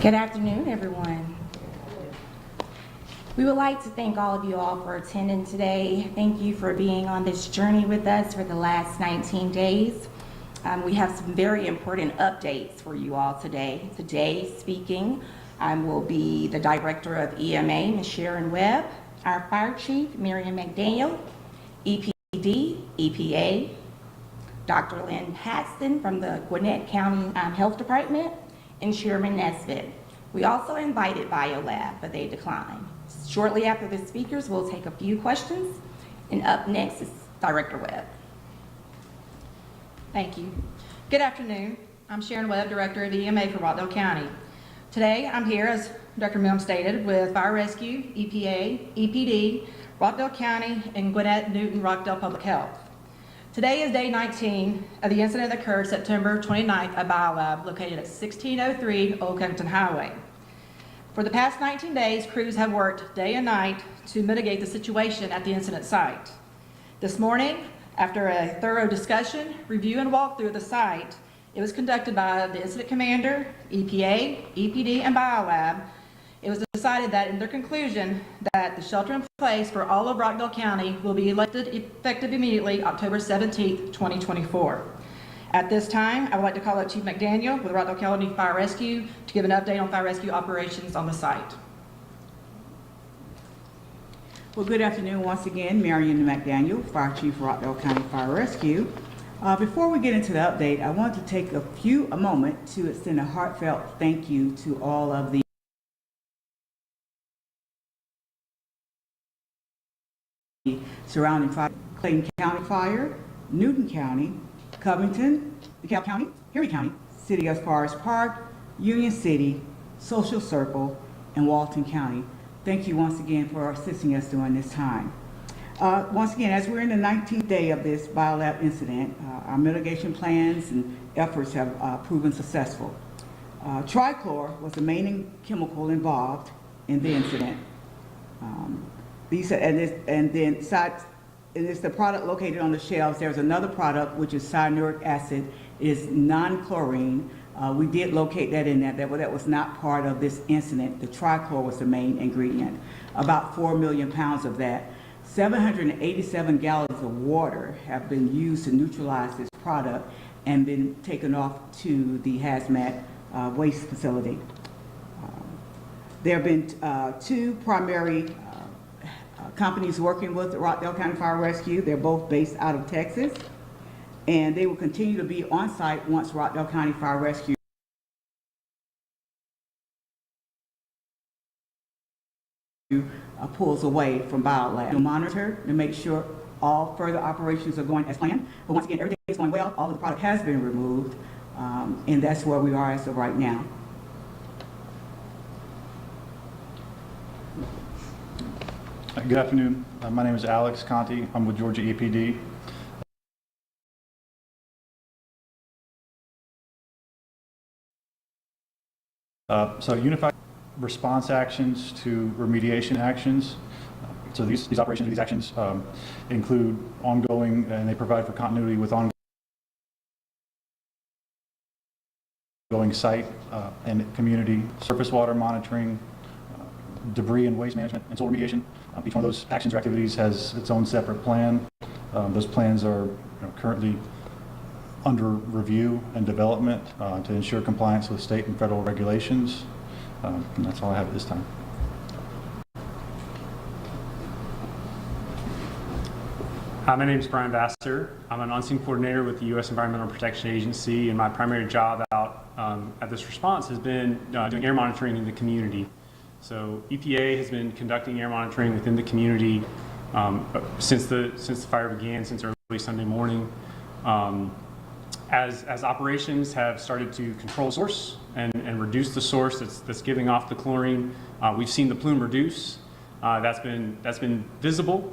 Good afternoon, everyone. We would like to thank all of you all for attending today. Thank you for being on this journey with us for the last 19 days. We have some very important updates for you all today. Today, speaking will be the Director of EMA, Ms. Sharon Webb, our Fire Chief, Miriam McDaniel, EPD, EPA, Dr. Lynn Paxton from the Gwinnett County Health Department, and Chairman Nesbit. We also invited BioLab, but they declined. Shortly after the speakers, we'll take a few questions, and up next is Director Webb. Thank you. Good afternoon. I'm Sharon Webb, Director of EMA for Rockdale County. Today, I'm here, as Dr. Milne stated, with Fire Rescue, EPA, EPD, Rockdale County, and Gwinnett Newton Rockdale Public Health. Today is day 19 of the incident that occurred September 29th at BioLab, located at 1603 Old Covington Highway. For the past 19 days, crews have worked day and night to mitigate the situation at the incident site. This morning, after a thorough discussion, review, and walkthrough of the site, it was conducted by the incident commander, EPA, EPD, and BioLab. It was decided that in their conclusion that the shelter in place for all of Rockdale County will be effective immediately October 17th, 2024. At this time, I would like to call up Chief McDaniel with Rockdale County Fire Rescue to give an update on fire rescue operations on the site. Well, good afternoon once again. Miriam McDaniel, Fire Chief, Rockdale County Fire Rescue. Before we get into the update, I want to take a moment to extend a heartfelt thank you to all of the surrounding fire: Clayton County Fire, Newton County, Covington, DeKalb County, Henry County, City of Forest Park, Union City, Social Circle, and Walton County. Thank you once again for assisting us during this time. Once again, as we're in the 19th day of this BioLab incident, our mitigation plans and efforts have proven successful. Trichlor was the main chemical involved in the incident. It's the product located on the shelves. There's another product, which is cyanuric acid. It is non-chlorine. We did locate that in there. That was not part of this incident. The trichlor was the main ingredient. About 4 million pounds of that. 787 gallons of water have been used to neutralize this product and been taken off to the hazmat waste facility. There have been two primary companies working with the Rockdale County Fire Rescue. They're both based out of Texas, and they will continue to be on site once Rockdale County Fire Rescue pulls away from BioLab. We'll monitor to make sure all further operations are going as planned. But once again, everything is going well. All of the product has been removed, and that's where we are as of right now. Good afternoon. My name is Alex Conti. I'm with Georgia EPD. So unified response actions to remediation actions. So these operations, these actions include ongoing, and they provide for continuity with ongoing site and community surface water monitoring, debris and waste management, and soil remediation. Each one of those actions or activities has its own separate plan. Those plans are currently under review and development to ensure compliance with state and federal regulations. And that's all I have at this time. Hi, my name is Bri Vasar. I'm an on-scene coordinator with the U.S. Environmental Protection Agency, and my primary job out at this response has been doing air monitoring in the community. So EPA has been conducting air monitoring within the community since the fire began, since early Sunday morning. As operations have started to control the source and reduce the source that's giving off the chlorine, we've seen the plume reduce. That's been visible.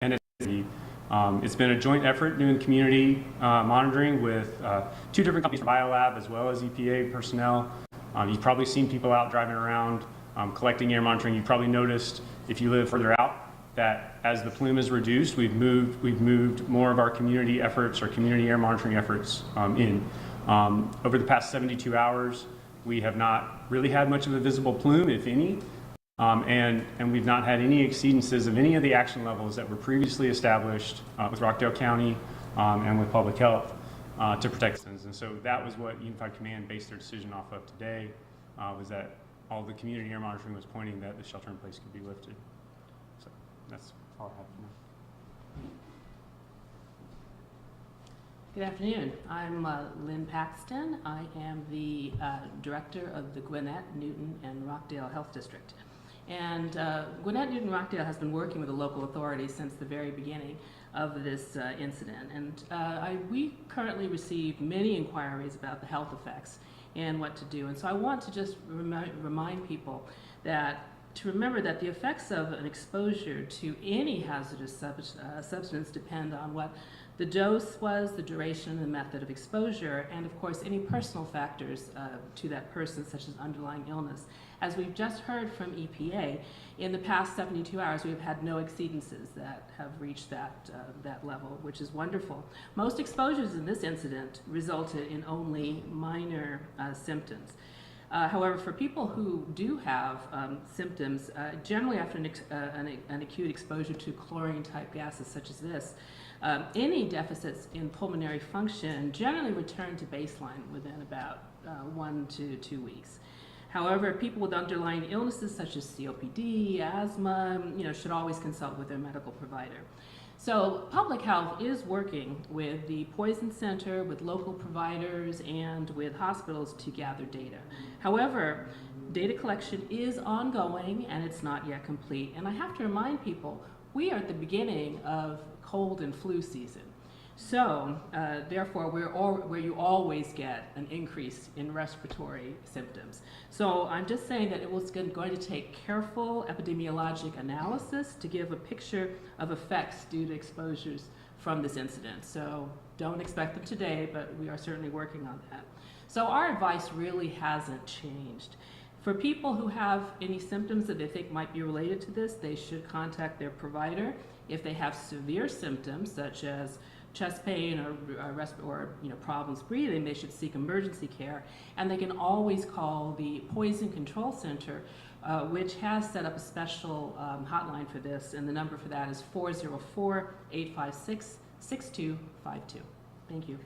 And it's been a joint effort doing community monitoring with two different companies from BioLab as well as EPA personnel. You've probably seen people out driving around collecting air monitoring. You've probably noticed, if you live further out, that as the plume is reduced, we've moved more of our community efforts, our community air monitoring efforts in. Over the past 72 hours, we have not really had much of a visible plume, if any, and we've not had any exceedances of any of the action levels that were previously established with Rockdale County and with Public Health to protect citizens. And so that was what Unified Command based their decision off of today, was that all the community air monitoring was pointing that the shelter in place could be lifted. So that's all I have for now. Good afternoon. I'm Lynn Paxton. I am the director of the Gwinnett, Newton, and Rockdale Health District. And Gwinnett, Newton, Rockdale has been working with the local authorities since the very beginning of this incident. And we currently receive many inquiries about the health effects and what to do. And so I want to just remind people that to remember that the effects of an exposure to any hazardous substance depend on what the dose was, the duration, and the method of exposure, and of course any personal factors to that person, such as underlying illness. As we've just heard from EPA, in the past 72 hours we've had no exceedances that have reached that level, which is wonderful. Most exposures in this incident resulted in only minor symptoms. However, for people who do have symptoms, generally after an acute exposure to chlorine-type gases such as this, any deficits in pulmonary function generally return to baseline within about 1 to 2 weeks. However, people with underlying illnesses such as COPD, asthma, should always consult with their medical provider. So Public Health is working with the Poison Center, with local providers, and with hospitals to gather data. However, data collection is ongoing and it's not yet complete. And I have to remind people, we are at the beginning of cold and flu season. So, therefore, where you always get an increase in respiratory symptoms. So I'm just saying that it was going to take careful epidemiologic analysis to give a picture of effects due to exposures from this incident. So don't expect them today, but we are certainly working on that. So our advice really hasn't changed. For people who have any symptoms that they think might be related to this, they should contact their provider. If they have severe symptoms, such as chest pain or problems breathing, they should seek emergency care. And they can always call the Poison Control Center, which has set up a special hotline for this, and the number for that is 404-856-6252. Thank you.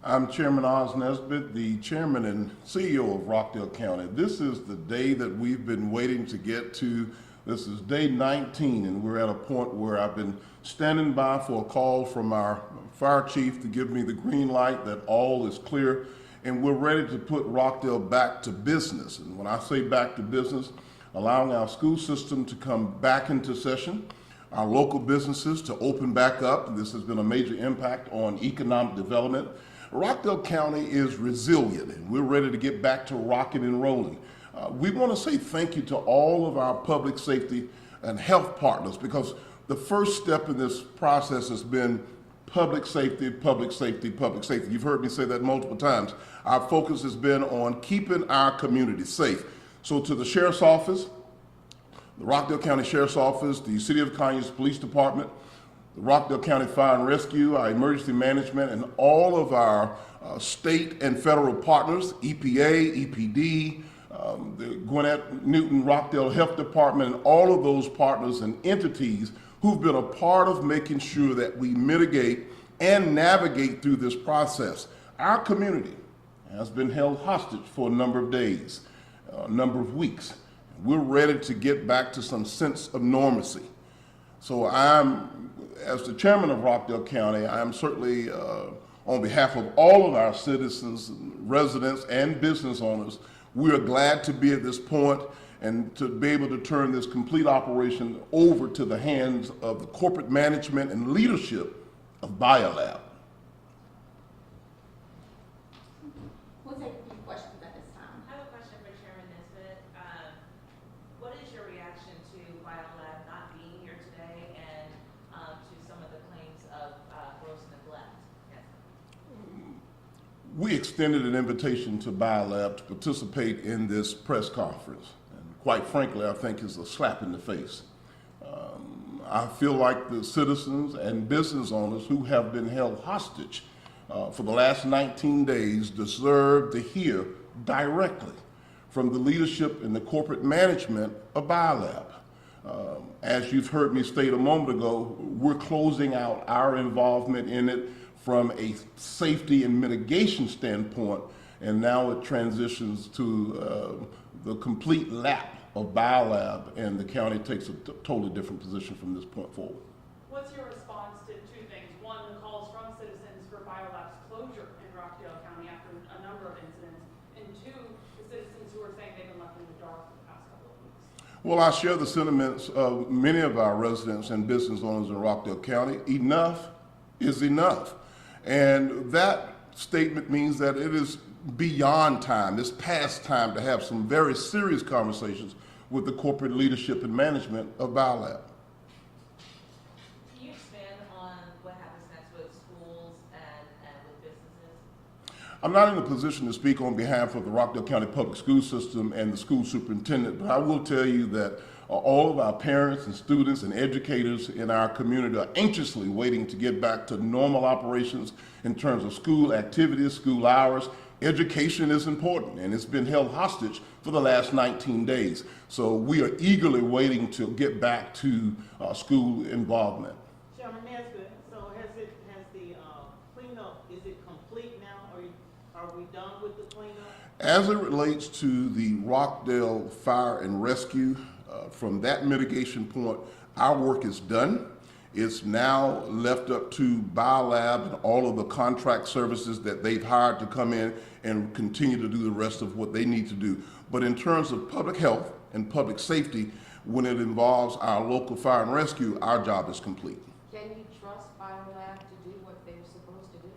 I'm Chairman Oz Nesbit, the Chairman and CEO of Rockdale County. This is the day that we've been waiting to get to. This is day 19, and we're at a point where I've been standing by for a call from our fire chief to give me the green light that all is clear, and we're ready to put Rockdale back to business. And when I say back to business, allowing our school system to come back into session, our local businesses to open back up. This has been a major impact on economic development. Rockdale County is resilient, and we're ready to get back to rocking and rolling. We want to say thank you to all of our public safety and health partners, because the first step in this process has been public safety, public safety, public safety. You've heard me say that multiple times. Our focus has been on keeping our community safe. So to the Sheriff's Office, the Rockdale County Sheriff's Office, the City of Conyers Police Department, the Rockdale County Fire and Rescue, our emergency management, and all of our state and federal partners, EPA, EPD, the Gwinnett, Newton, Rockdale Health Department, and all of those partners and entities who've been a part of making sure that we mitigate and navigate through this process. Our community has been held hostage for a number of days, a number of weeks. We're ready to get back to some sense of normalcy. So as the chairman of Rockdale County, I'm certainly, on behalf of all of our citizens, residents, and business owners, we are glad to be at this point and to be able to turn this complete operation over to the hands of the corporate management and leadership of BioLab. We'll take a few questions at this time. I have a question for Chairman Nesbit. What is your reaction to BioLab not being here today and to some of the claims of gross neglect? Yes. We extended an invitation to BioLab to participate in this press conference. And quite frankly, I think it's a slap in the face. I feel like the citizens and business owners who have been held hostage for the last 19 days deserve to hear directly from the leadership and the corporate management of BioLab. As you've heard me state a moment ago, we're closing out our involvement in it from a safety and mitigation standpoint, and now it transitions to the complete lap of BioLab, and the county takes a totally different position from this point forward. What's your response to two things? One, the calls from citizens for BioLab's closure in Rockdale County after a number of incidents, and two, the citizens who are saying they've been left in the dark for the past couple of weeks. Well, I share the sentiments of many of our residents and business owners in Rockdale County. Enough is enough. And that statement means that it is beyond time, it's past time to have some very serious conversations with the corporate leadership and management of BioLab. Can you expand on what happens next with schools and with businesses? I'm not in a position to speak on behalf of the Rockdale County Public School System and the school superintendent, but I will tell you that all of our parents and students and educators in our community are anxiously waiting to get back to normal operations in terms of school activities, school hours. Education is important, and it's been held hostage for the last 19 days. So we are eagerly waiting to get back to school involvement. Chairman Nesbit, so has the cleanup, is it complete now, or are we done with the cleanup? As it relates to the Rockdale Fire and Rescue, from that mitigation point, our work is done. It's now left up to BioLab and all of the contract services that they've hired to come in and continue to do the rest of what they need to do. But in terms of public health and public safety, when it involves our local fire and rescue, our job is complete. Can you trust BioLab to do what they're supposed to do?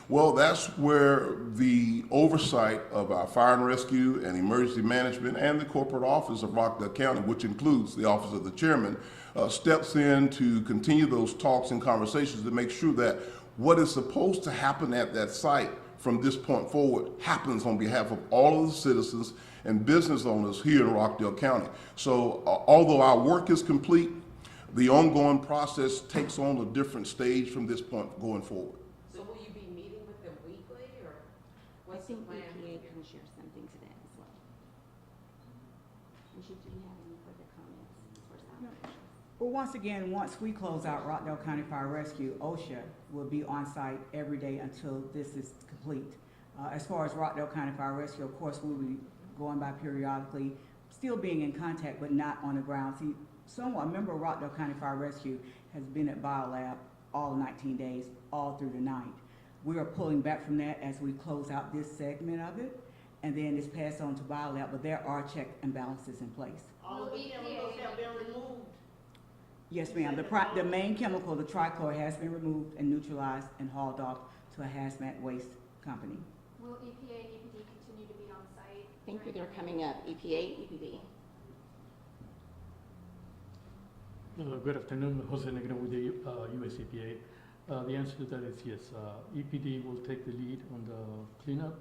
Well, that's where the oversight of our fire and rescue and emergency management and the corporate office of Rockdale County, which includes the office of the chairman, steps in to continue those talks and conversations to make sure that what is supposed to happen at that site from this point forward happens on behalf of all of the citizens and business owners here in Rockdale County. So although our work is complete, the ongoing process takes on a different stage from this point going forward. So will you be meeting with them weekly, or I what's the think plan? EPA can share something to that as well. Do you have any further comments or something? Well, once again, once we close out Rockdale County Fire Rescue, OSHA will be on site every day until this is complete. As far as Rockdale County Fire Rescue, of course, we'll be going by periodically, still being in contact, but not on the ground. See, a member of Rockdale County Fire Rescue has been at BioLab all 19 days, all through the night. We are pulling back from that as we close out this segment of it, and then it's passed on to BioLab, but there are checks and balances in place. All of the chemicals have been removed. Yes, ma'am. The main chemical, the trichlor, has been removed and neutralized and hauled off to a hazmat waste company. Will EPA and EPD continue to be on site? I think they're coming up, EPA, EPD. Good afternoon, Jose Negro with the US EPA. The answer to that is yes. EPD will take the lead on the cleanup,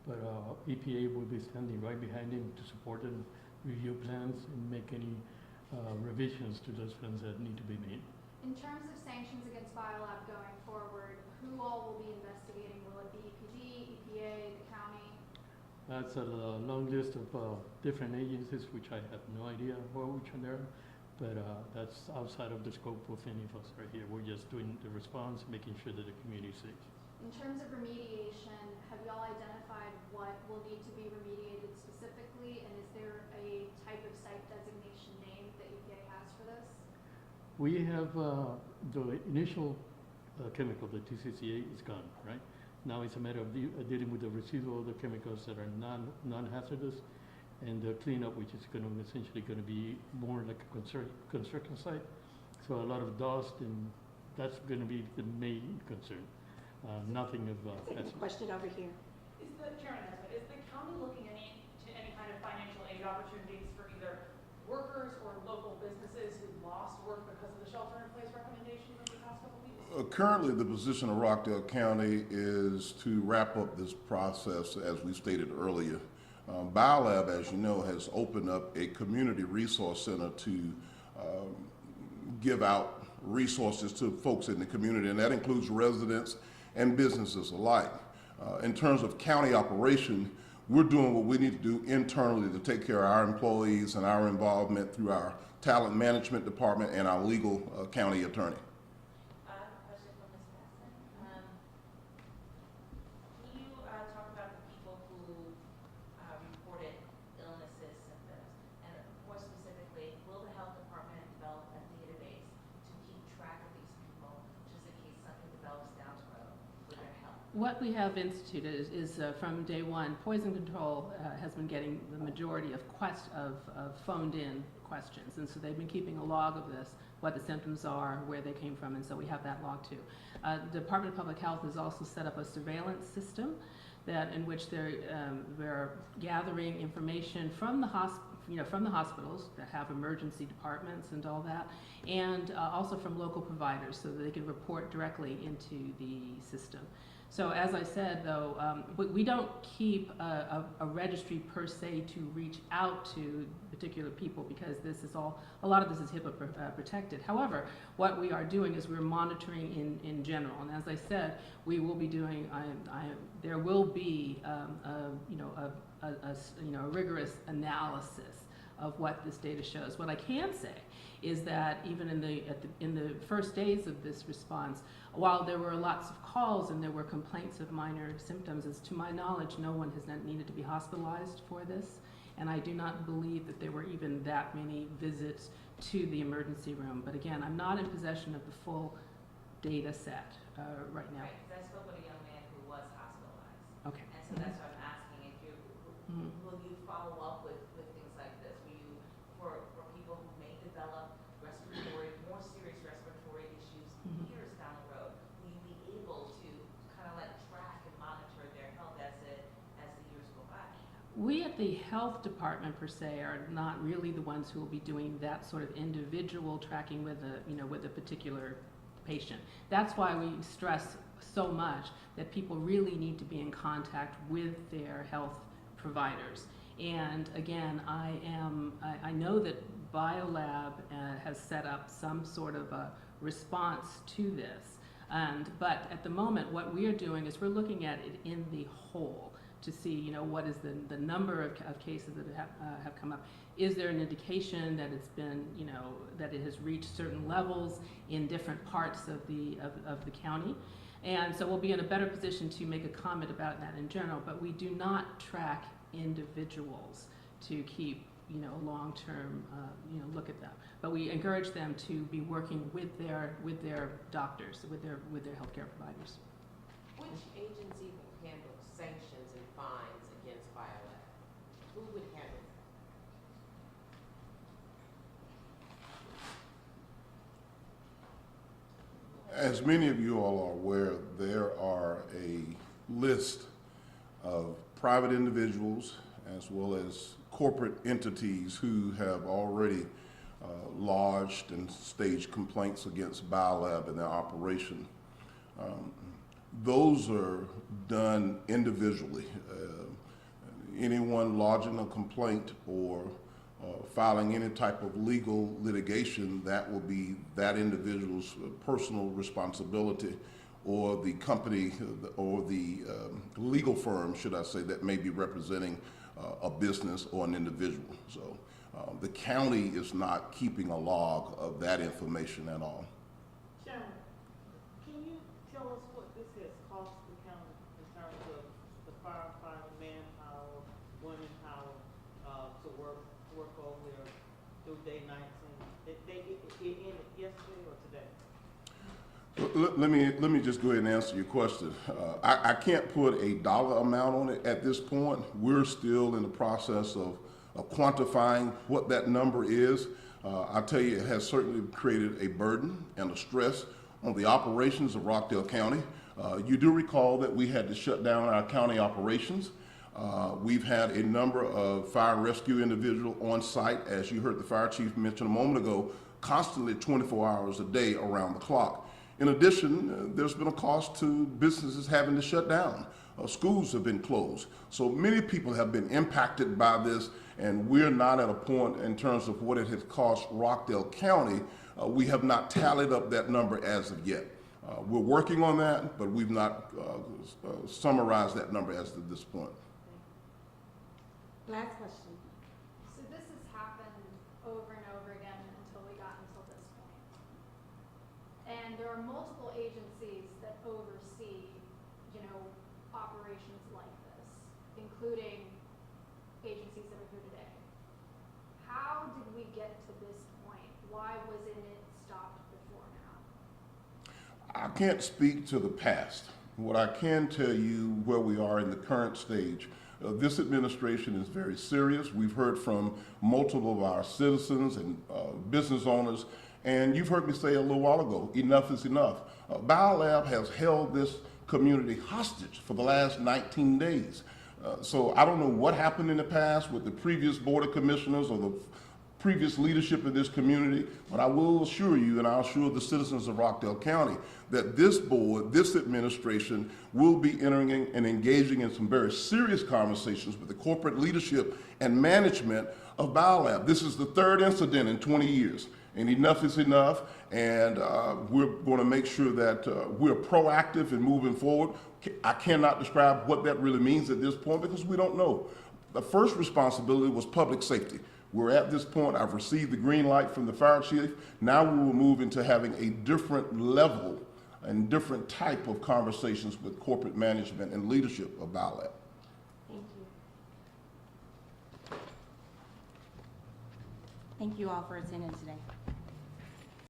but EPA will be standing right behind him to support and review plans and make any revisions to those plans that need to be made. In terms of sanctions against BioLab going forward, who all will be investigating? Will it be EPD, EPA, the county? That's a long list of different agencies, which I have no idea which one they are, but that's outside of the scope of any of us right here. We're just doing the response, making sure that the community is safe. In terms of remediation, have y'all identified what will need to be remediated specifically, and is there a type of site designation name that EPA has for this? We have the initial chemical, the TCCA, is gone, right? Now it's a matter of dealing with the residual of the chemicals that are non-hazardous, and the cleanup, which is going to essentially going to be more like a construction site. So a lot of dust, and that's going to be the main concern. Nothing of Question over here. Is the county looking to any kind of financial aid opportunities for either workers or local businesses who lost work because of the shelter-in-place recommendations over the past couple weeks? Currently, the position of Rockdale County is to wrap up this process, as we stated earlier. BioLab, as you know, has opened up a community resource center to give out resources to folks in the community, and that includes residents and businesses alike. In terms of county operation, we're doing what we need to do internally to take care of our employees and our involvement through our talent management department and our legal county attorney. Question for Ms. Paxton. Can you talk about the people who reported illnesses, symptoms, and more specifically, will the health department develop a database to keep track of these people, just in case something develops down the road with their health? What we have instituted is from day one, poison control has been getting the majority of phoned in questions. And so they've been keeping a log of this, what the symptoms are, where they came from, and so we have that log too. The Department of Public Health has also set up a surveillance system in which they're gathering information from the hospitals that have emergency departments and all that, and also from local providers so that they can report directly into the system. So as I said, though, we don't keep a registry per se to reach out to particular people because a lot of this is HIPAA protected. However, what we are doing is we're monitoring in general. And as I said, we will be doing, there will be a rigorous analysis of what this data shows. What I can say is that even in the first days of this response, while there were lots of calls and there were complaints of minor symptoms, as to my knowledge, no one has needed to be hospitalized for this. And I do not believe that there were even that many visits to the emergency room. But again, I'm not in possession of the full data set right now. Right, because I spoke with a young man who was hospitalized. Okay. And so that's why I'm asking if will you follow up with things like this? Will you, for people who may develop more serious respiratory issues years down the road, will you be able to kind of like track and monitor their health as the years go by? We at the health department per se are not really the ones who will be doing that sort of individual tracking with a particular patient. That's why we stress so much that people really need to be in contact with their health providers. And again, I know that BioLab has set up some sort of a response to this. But at the moment, what we are doing is we're looking at it in the whole to see, what is the number of cases that have come up. Is there an indication that it's been, that it has reached certain levels in different parts of the county? And so we'll be in a better position to make a comment about that in general, but we do not track individuals to keep, long-term, look at them. But we encourage them to be working with their doctors, with their healthcare providers. Which agency will handle sanctions and fines against BioLab? Who would handle that? As many of you all are aware, there are a list of private individuals as well as corporate entities who have already lodged and staged complaints against BioLab and their operation. Those are done individually. Anyone lodging a complaint or filing any type of legal litigation, that will be that individual's personal responsibility, or the company or the legal firm, should I say, that may be representing a business or an individual. So the county is not keeping a log of that information at all. Sharon, can you tell us what this has cost the county in terms of the firefighting manpower, womanpower, to work over there through day 19? It ended yesterday or today? Let me just go ahead and answer your question. I can't put a dollar amount on it at this point. We're still in the process of quantifying what that number is. I tell you, it has certainly created a burden and a stress on the operations of Rockdale County. You do recall that we had to shut down our county operations. We've had a number of fire and rescue individuals on site, as you heard the fire chief mention a moment ago, constantly 24 hours a day around the clock. In addition, there's been a cost to businesses having to shut down. schools have been closed. So many people have been impacted by this, and we're not at a point in terms of what it has cost Rockdale County. We have not tallied up that number as of yet. We're working on that, but we've not summarized that number as of this point. Last question. So this has happened over and over again until we got until this point. And there are multiple agencies that oversee, operations like this, including agencies that are here today. How did we get to this point? Why wasn't it stopped before now? I can't speak to the past. What I can tell you where we are in the current stage. This administration is very serious. We've heard from multiple of our citizens and business owners, and you've heard me say a little while ago, enough is enough. BioLab has held this community hostage for the last 19 days. So I don't know what happened in the past with the previous Board of Commissioners or the previous leadership in this community, but I will assure you, and I'll assure the citizens of Rockdale County, that this board, this administration, will be entering in and engaging in some very serious conversations with the corporate leadership and management of BioLab. This is the third incident in 20 years, and enough is enough, and we're going to make sure that we're proactive in moving forward. I cannot describe what that really means at this point because we don't know. The first responsibility was public safety. We're at this point, I've received the green light from the fire chief. Now we will move into having a different level and different type of conversations with corporate management and leadership of BioLab. Thank you. Thank you all for attending today.